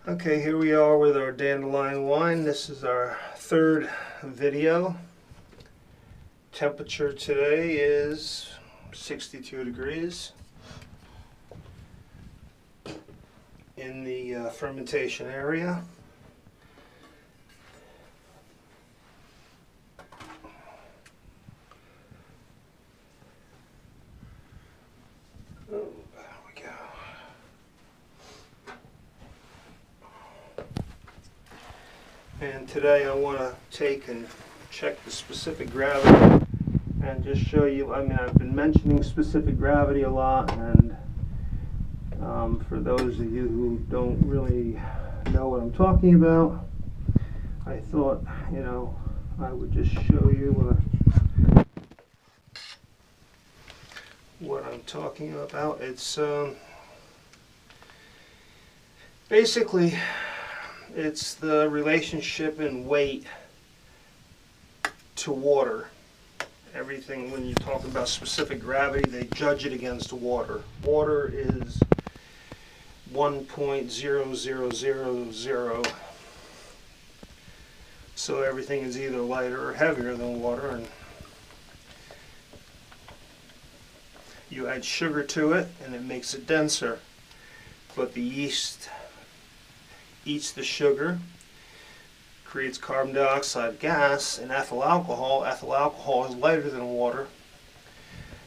Okay, here we are with our Dandelion wine. This is our third video. Temperature today is 62 degrees in the fermentation area. And today I want to take and check the specific gravity and just show you, I've been mentioning specific gravity a lot, and for those of you who don't really know what I'm talking about, I thought, I would just show you what I'm talking about. It's basically it's the relationship in weight to water. Everything, when you talk about specific gravity, they judge it against water. Water is 1.0000. So everything is either lighter or heavier than water, and you add sugar to it and it makes it denser. But the yeast eats the sugar, creates carbon dioxide gas and ethyl alcohol. Ethyl alcohol is lighter than water.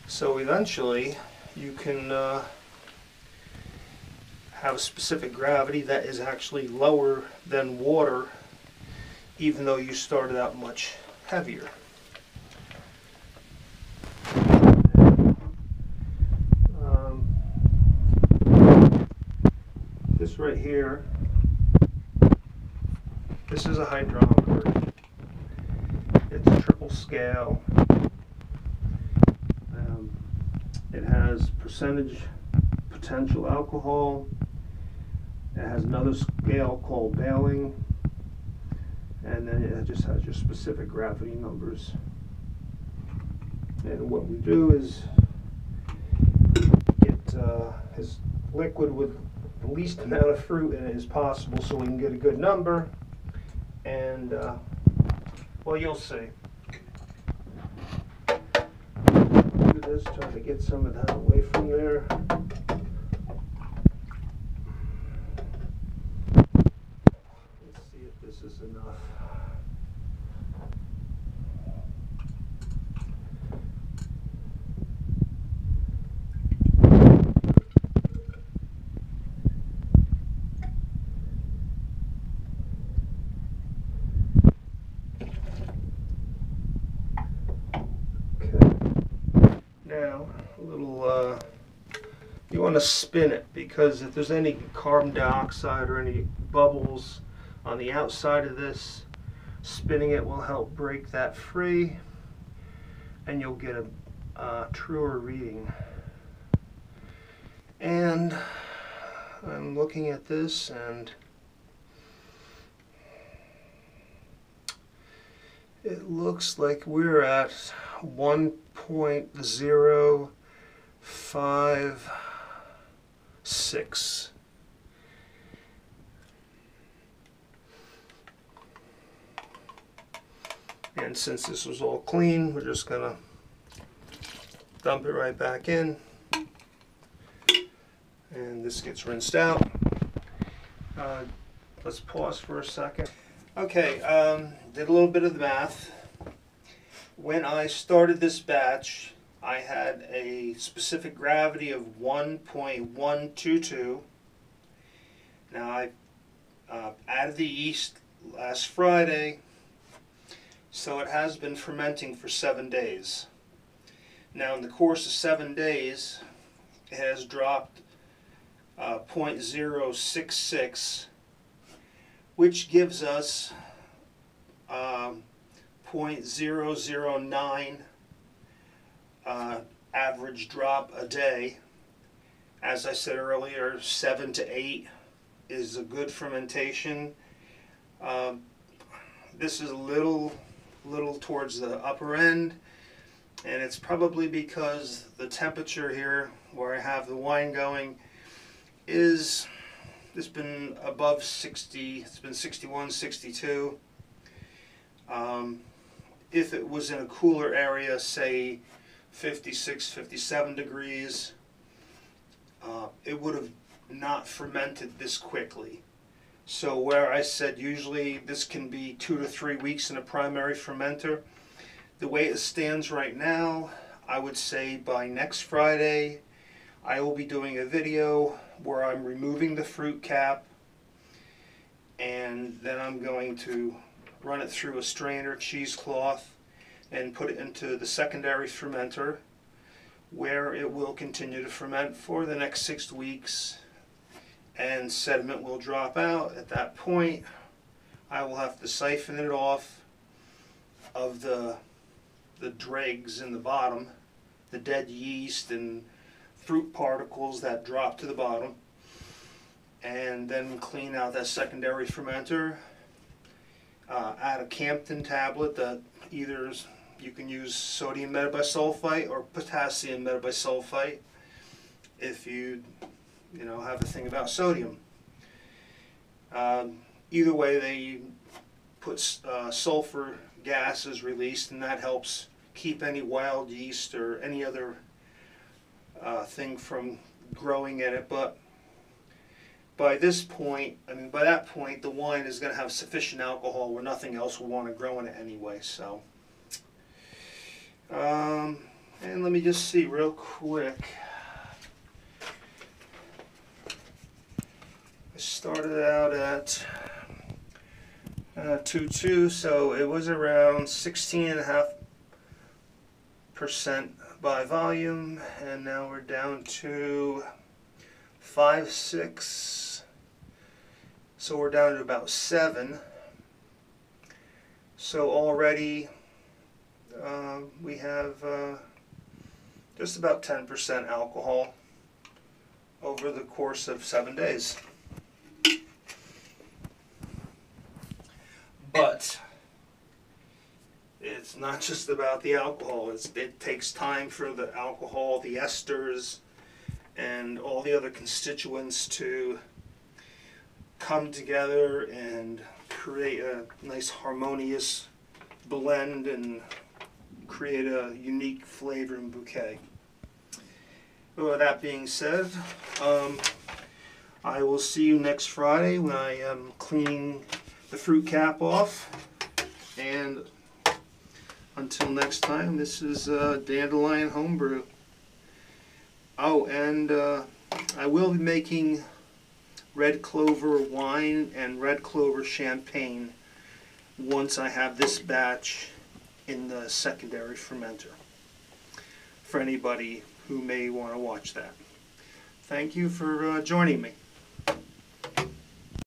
So eventually you can have a specific gravity that is actually lower than water, even though you started out much heavier. This right here, this is a hydrometer. It's a triple scale. It has percentage potential alcohol. It has another scale called bailing, and then it just has your specific gravity numbers. And what we do is get his liquid with the least amount of fruit in it as possible, so we can get a good number. And well, you'll see. Do this, try to get some of that away from there. Let's see if this is enough. Now, you want to spin it, because if there's any carbon dioxide or any bubbles on the outside of this, spinning it will help break that free, and you'll get a truer reading. And I'm looking at this, and it looks like we're at 1.056. And since this was all clean, we're just gonna dump it right back in, and this gets rinsed out. Let's pause for a second. Okay, did a little bit of the math. When I started this batch, I had a specific gravity of 1.122. Now I added the yeast last Friday, so it has been fermenting for 7 days. Now in the course of 7 days, it has dropped 0.066, which gives us 0.009 average drop a day. As I said earlier, 7 to 8 is a good fermentation. This is a little towards the upper end, and it's probably because the temperature here where I have the wine going is it's been above 60, it's been 61, 62. If it was in a cooler area, say 56, 57 degrees, it would have not fermented this quickly. So where I said usually this can be 2 to 3 weeks in a primary fermenter, the way it stands right now, I would say by next Friday I will be doing a video where I'm removing the fruit cap, and then I'm going to run it through a strainer, cheesecloth, and put it into the secondary fermenter, where it will continue to ferment for the next 6 weeks, and sediment will drop out. At that point, I will have to siphon it off of the dregs in the bottom, the dead yeast and fruit particles that drop to the bottom, and then clean out that secondary fermenter. Add a Campton tablet that either you can use sodium metabisulfite or potassium metabisulfite if you have a thing about sodium. Either way, they put sulfur gas is released, and that helps keep any wild yeast or any other thing from growing in it. But by this point, by that point, the wine is going to have sufficient alcohol where nothing else will want to grow in it anyway. So, and let me just see real quick. I started out at 2.2, so it was around 16.5% by volume, and now we're down to 5.6, so we're down to about 7. So already we have just about 10% alcohol over the course of 7 days. But it's not just about the alcohol. It takes time for the alcohol, the esters, and all the other constituents to come together and create a nice harmonious blend and create a unique flavor and bouquet. With that being said, I will see you next Friday when I am cleaning the fruit cap off. And until next time, this is Dandelion Homebrew. Oh, and I will be making red clover wine and red clover champagne once I have this batch in the secondary fermenter, for anybody who may want to watch that. Thank you for joining me.